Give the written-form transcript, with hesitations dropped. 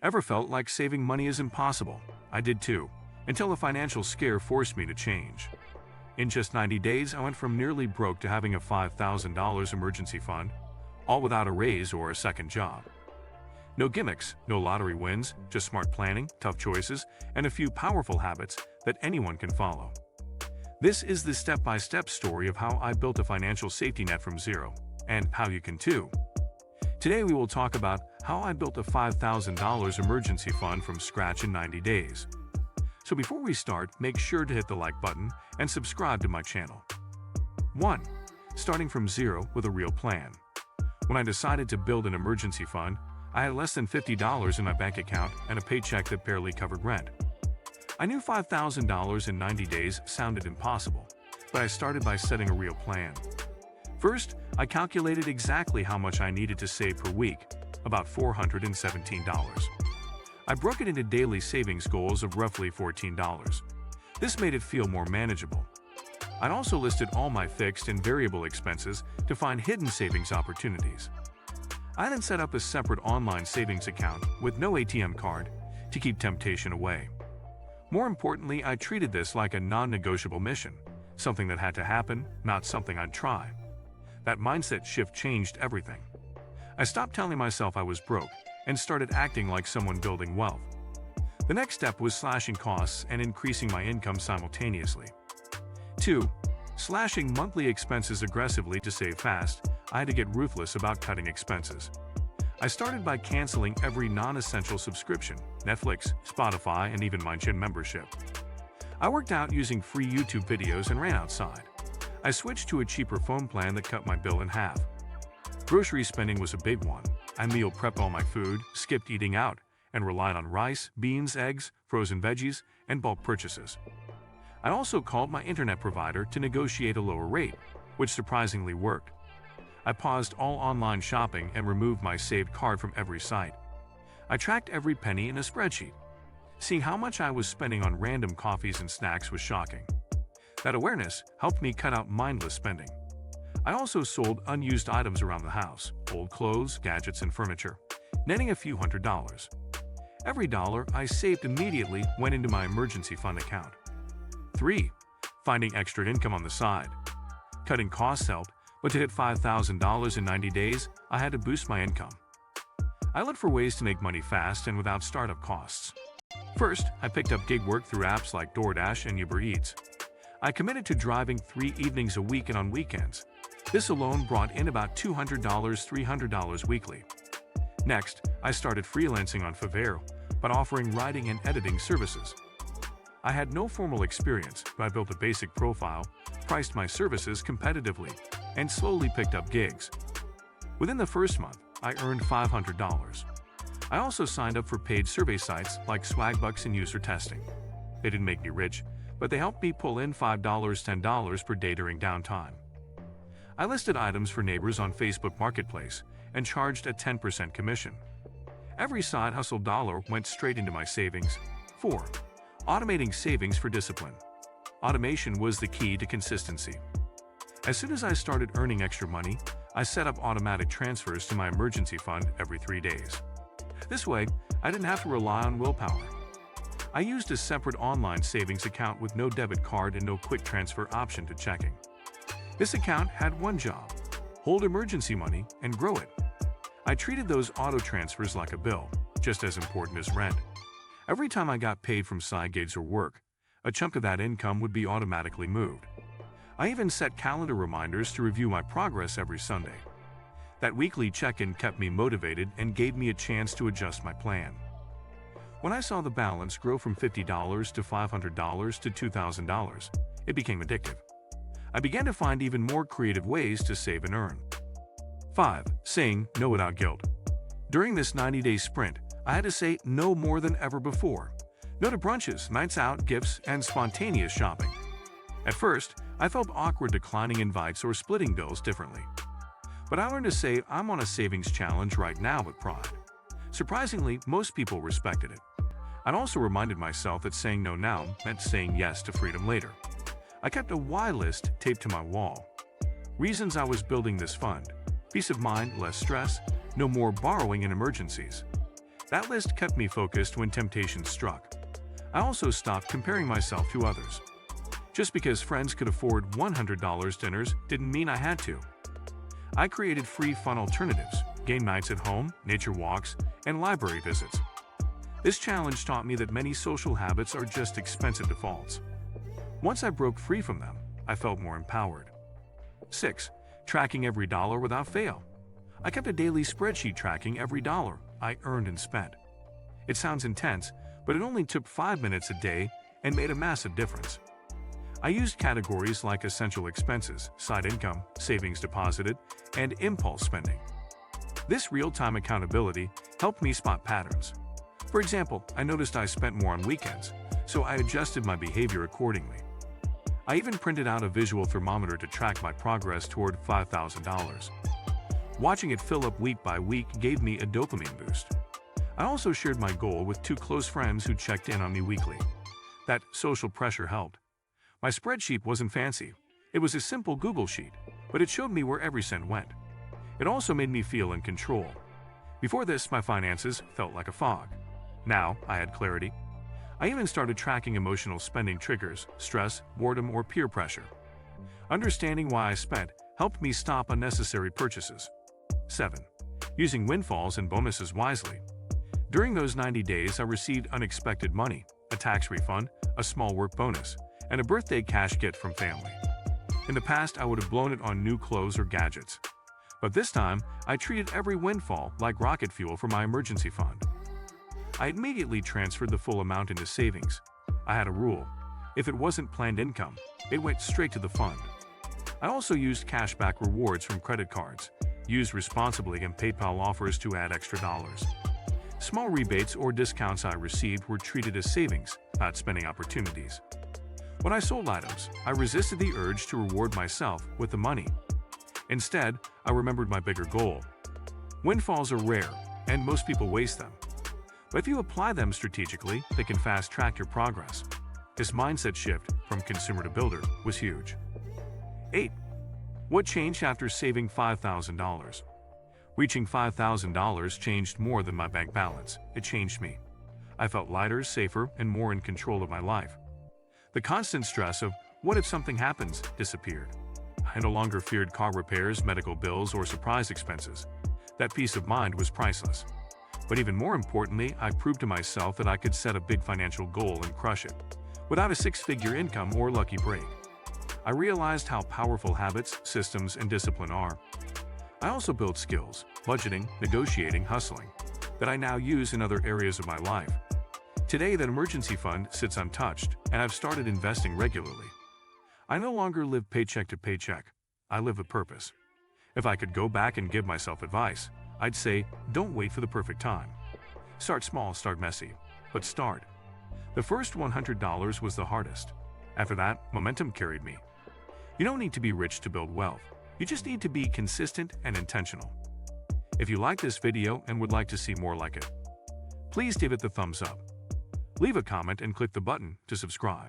Ever felt like saving money is impossible? I did too, until a financial scare forced me to change. In just 90 days, I went from nearly broke to having a $5,000 emergency fund, all without a raise or a second job. No gimmicks, no lottery wins, just smart planning, tough choices, and a few powerful habits that anyone can follow. This is the step-by-step story of how I built a financial safety net from zero, and how you can too. Today we will talk about how I built a $5,000 emergency fund from scratch in 90 days. So before we start, make sure to hit the like button and subscribe to my channel. 1. Starting from zero with a real plan. When I decided to build an emergency fund, I had less than $50 in my bank account and a paycheck that barely covered rent. I knew $5,000 in 90 days sounded impossible, but I started by setting a real plan. First, I calculated exactly how much I needed to save per week, about $417. I broke it into daily savings goals of roughly $14. This made it feel more manageable. I'd also listed all my fixed and variable expenses to find hidden savings opportunities. I then set up a separate online savings account with no ATM card to keep temptation away. More importantly, I treated this like a non-negotiable mission, something that had to happen, not something I'd try. That mindset shift changed everything. I stopped telling myself I was broke and started acting like someone building wealth. The next step was slashing costs and increasing my income simultaneously. 2. Slashing monthly expenses aggressively to save fast. I had to get ruthless about cutting expenses. I started by canceling every non-essential subscription, Netflix, Spotify, and even my gym membership. I worked out using free YouTube videos and ran outside. I switched to a cheaper phone plan that cut my bill in half. Grocery spending was a big one. I meal prepped all my food, skipped eating out, and relied on rice, beans, eggs, frozen veggies, and bulk purchases. I also called my internet provider to negotiate a lower rate, which surprisingly worked. I paused all online shopping and removed my saved card from every site. I tracked every penny in a spreadsheet. Seeing how much I was spending on random coffees and snacks was shocking. That awareness helped me cut out mindless spending. I also sold unused items around the house, old clothes, gadgets, and furniture, netting a few $100s. Every dollar I saved immediately went into my emergency fund account. 3. Finding extra income on the side. Cutting costs helped, but to hit $5,000 in 90 days, I had to boost my income. I looked for ways to make money fast and without startup costs. First, I picked up gig work through apps like DoorDash and Uber Eats. I committed to driving 3 evenings a week and on weekends. This alone brought in about $200, $300 weekly. Next, I started freelancing on Fiverr, but offering writing and editing services. I had no formal experience, but I built a basic profile, priced my services competitively, and slowly picked up gigs. Within the first month, I earned $500. I also signed up for paid survey sites like Swagbucks and User Testing. They didn't make me rich, but they helped me pull in $5, $10 per day during downtime. I listed items for neighbors on Facebook Marketplace and charged a 10% commission. Every side hustle dollar went straight into my savings. 4. Automating savings for discipline. Automation was the key to consistency. As soon as I started earning extra money, I set up automatic transfers to my emergency fund every 3 days. This way, I didn't have to rely on willpower. I used a separate online savings account with no debit card and no quick transfer option to checking. This account had one job: hold emergency money and grow it. I treated those auto transfers like a bill, just as important as rent. Every time I got paid from side gigs or work, a chunk of that income would be automatically moved. I even set calendar reminders to review my progress every Sunday. That weekly check-in kept me motivated and gave me a chance to adjust my plan. When I saw the balance grow from $50 to $500 to $2,000, it became addictive. I began to find even more creative ways to save and earn. 5. Saying no without guilt. During this 90-day sprint, I had to say no more than ever before. No to brunches, nights out, gifts, and spontaneous shopping. At first, I felt awkward declining invites or splitting bills differently. But I learned to say I'm on a savings challenge right now with pride. Surprisingly, most people respected it. I'd also reminded myself that saying no now meant saying yes to freedom later. I kept a why list taped to my wall. Reasons I was building this fund: peace of mind, less stress, no more borrowing in emergencies. That list kept me focused when temptation struck. I also stopped comparing myself to others. Just because friends could afford $100 dinners didn't mean I had to. I created free fun alternatives, game nights at home, nature walks, and library visits. This challenge taught me that many social habits are just expensive defaults. Once I broke free from them, I felt more empowered. 6. Tracking every dollar without fail. I kept a daily spreadsheet tracking every dollar I earned and spent. It sounds intense, but it only took 5 minutes a day and made a massive difference. I used categories like essential expenses, side income, savings deposited, and impulse spending. This real-time accountability helped me spot patterns. For example, I noticed I spent more on weekends, so I adjusted my behavior accordingly. I even printed out a visual thermometer to track my progress toward $5,000. Watching it fill up week by week gave me a dopamine boost. I also shared my goal with 2 close friends who checked in on me weekly. That social pressure helped. My spreadsheet wasn't fancy. It was a simple Google sheet, but it showed me where every cent went. It also made me feel in control. Before this, my finances felt like a fog. Now, I had clarity. I even started tracking emotional spending triggers, stress, boredom, or peer pressure. Understanding why I spent helped me stop unnecessary purchases. 7. Using windfalls and bonuses wisely. During those 90 days, I received unexpected money, a tax refund, a small work bonus, and a birthday cash gift from family. In the past, I would have blown it on new clothes or gadgets. But this time, I treated every windfall like rocket fuel for my emergency fund. I immediately transferred the full amount into savings. I had a rule. If it wasn't planned income, it went straight to the fund. I also used cashback rewards from credit cards, used responsibly, and PayPal offers to add extra dollars. Small rebates or discounts I received were treated as savings, not spending opportunities. When I sold items, I resisted the urge to reward myself with the money. Instead, I remembered my bigger goal. Windfalls are rare, and most people waste them. But if you apply them strategically, they can fast-track your progress. This mindset shift from consumer to builder was huge. 8. What changed after saving $5,000? Reaching $5,000 changed more than my bank balance. It changed me. I felt lighter, safer, and more in control of my life. The constant stress of what if something happens disappeared. I no longer feared car repairs, medical bills, or surprise expenses. That peace of mind was priceless. But even more importantly, I proved to myself that I could set a big financial goal and crush it, without a 6-figure income or lucky break. I realized how powerful habits, systems, and discipline are. I also built skills, budgeting, negotiating, hustling, that I now use in other areas of my life. Today, that emergency fund sits untouched, and I've started investing regularly. I no longer live paycheck to paycheck. I live with purpose. If I could go back and give myself advice, I'd say, don't wait for the perfect time. Start small, start messy, but start. The first $100 was the hardest. After that, momentum carried me. You don't need to be rich to build wealth. You just need to be consistent and intentional. If you like this video and would like to see more like it, please give it the thumbs up. Leave a comment and click the button to subscribe.